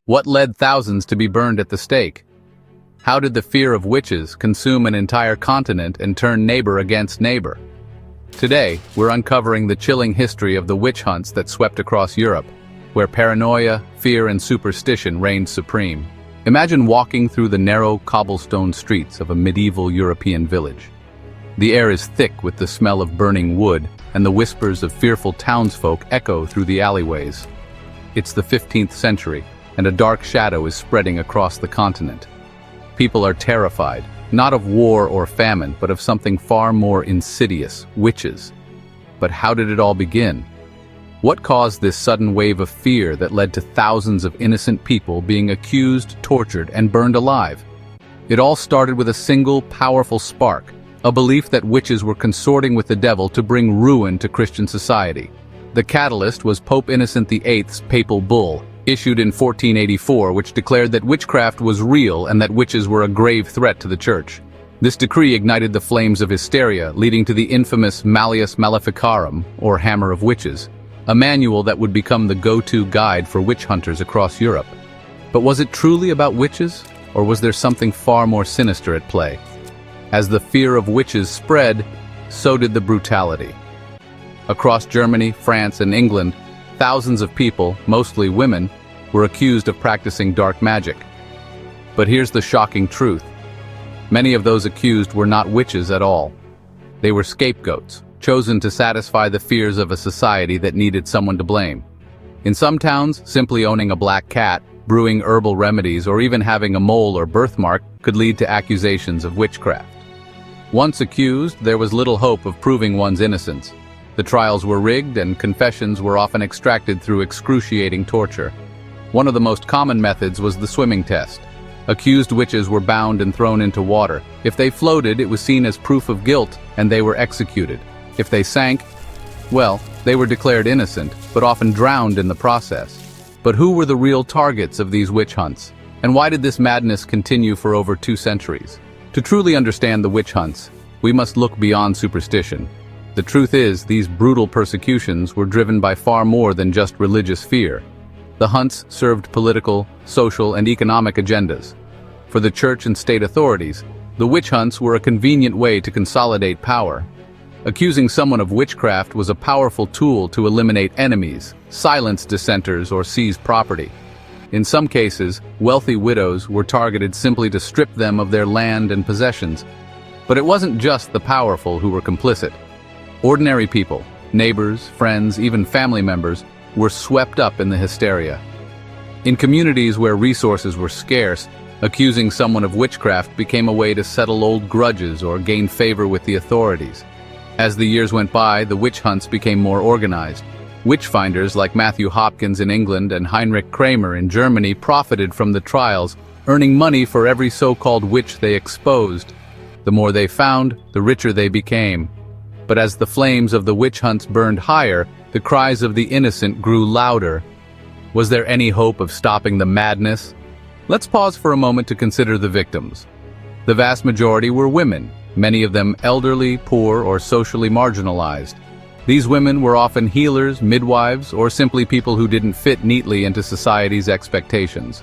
What led thousands to be burned at the stake? How did the fear of witches consume an entire continent and turn neighbor against neighbor? Today, we're uncovering the chilling history of the witch hunts that swept across Europe, where paranoia, fear, and superstition reigned supreme. Imagine walking through the narrow cobblestone streets of a medieval European village. The air is thick with the smell of burning wood, and the whispers of fearful townsfolk echo through the alleyways. It's the 15th century, and a dark shadow is spreading across the continent. People are terrified, not of war or famine, but of something far more insidious: witches. But how did it all begin? What caused this sudden wave of fear that led to thousands of innocent people being accused, tortured, and burned alive? It all started with a single, powerful spark, a belief that witches were consorting with the devil to bring ruin to Christian society. The catalyst was Pope Innocent VIII's papal bull, issued in 1484, which declared that witchcraft was real and that witches were a grave threat to the church. This decree ignited the flames of hysteria, leading to the infamous Malleus Maleficarum, or Hammer of Witches, a manual that would become the go-to guide for witch hunters across Europe. But was it truly about witches, or was there something far more sinister at play? As the fear of witches spread, so did the brutality. Across Germany, France, and England, thousands of people, mostly women, were accused of practicing dark magic. But here's the shocking truth. Many of those accused were not witches at all. They were scapegoats, chosen to satisfy the fears of a society that needed someone to blame. In some towns, simply owning a black cat, brewing herbal remedies, or even having a mole or birthmark could lead to accusations of witchcraft. Once accused, there was little hope of proving one's innocence. The trials were rigged, and confessions were often extracted through excruciating torture. One of the most common methods was the swimming test. Accused witches were bound and thrown into water. If they floated, it was seen as proof of guilt, and they were executed. If they sank, well, they were declared innocent, but often drowned in the process. But who were the real targets of these witch hunts? And why did this madness continue for over 2 centuries? To truly understand the witch hunts, we must look beyond superstition. The truth is, these brutal persecutions were driven by far more than just religious fear. The hunts served political, social, and economic agendas. For the church and state authorities, the witch hunts were a convenient way to consolidate power. Accusing someone of witchcraft was a powerful tool to eliminate enemies, silence dissenters, or seize property. In some cases, wealthy widows were targeted simply to strip them of their land and possessions. But it wasn't just the powerful who were complicit. Ordinary people, neighbors, friends, even family members, were swept up in the hysteria. In communities where resources were scarce, accusing someone of witchcraft became a way to settle old grudges or gain favor with the authorities. As the years went by, the witch hunts became more organized. Witch-finders like Matthew Hopkins in England and Heinrich Kramer in Germany profited from the trials, earning money for every so-called witch they exposed. The more they found, the richer they became. But as the flames of the witch hunts burned higher, the cries of the innocent grew louder. Was there any hope of stopping the madness? Let's pause for a moment to consider the victims. The vast majority were women, many of them elderly, poor, or socially marginalized. These women were often healers, midwives, or simply people who didn't fit neatly into society's expectations.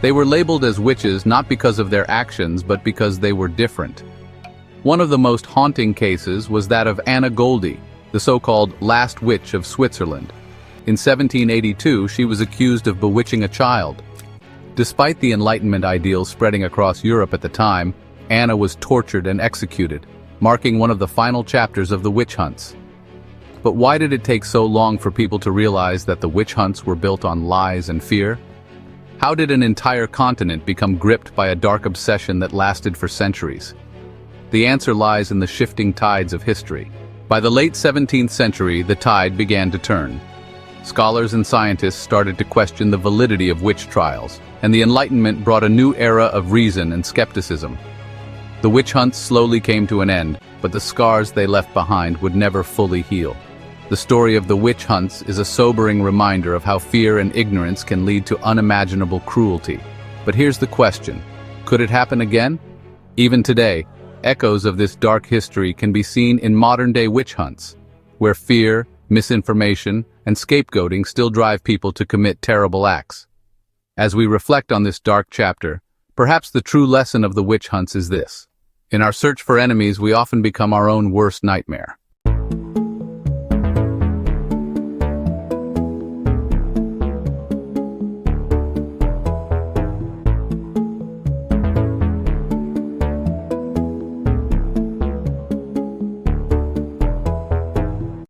They were labeled as witches not because of their actions, but because they were different. One of the most haunting cases was that of Anna Goldie, the so-called Last Witch of Switzerland. In 1782, she was accused of bewitching a child. Despite the Enlightenment ideals spreading across Europe at the time, Anna was tortured and executed, marking one of the final chapters of the witch hunts. But why did it take so long for people to realize that the witch hunts were built on lies and fear? How did an entire continent become gripped by a dark obsession that lasted for centuries? The answer lies in the shifting tides of history. By the late 17th century, the tide began to turn. Scholars and scientists started to question the validity of witch trials, and the Enlightenment brought a new era of reason and skepticism. The witch hunts slowly came to an end, but the scars they left behind would never fully heal. The story of the witch hunts is a sobering reminder of how fear and ignorance can lead to unimaginable cruelty. But here's the question: could it happen again? Even today, echoes of this dark history can be seen in modern-day witch hunts, where fear, misinformation, and scapegoating still drive people to commit terrible acts. As we reflect on this dark chapter, perhaps the true lesson of the witch hunts is this. In our search for enemies, we often become our own worst nightmare.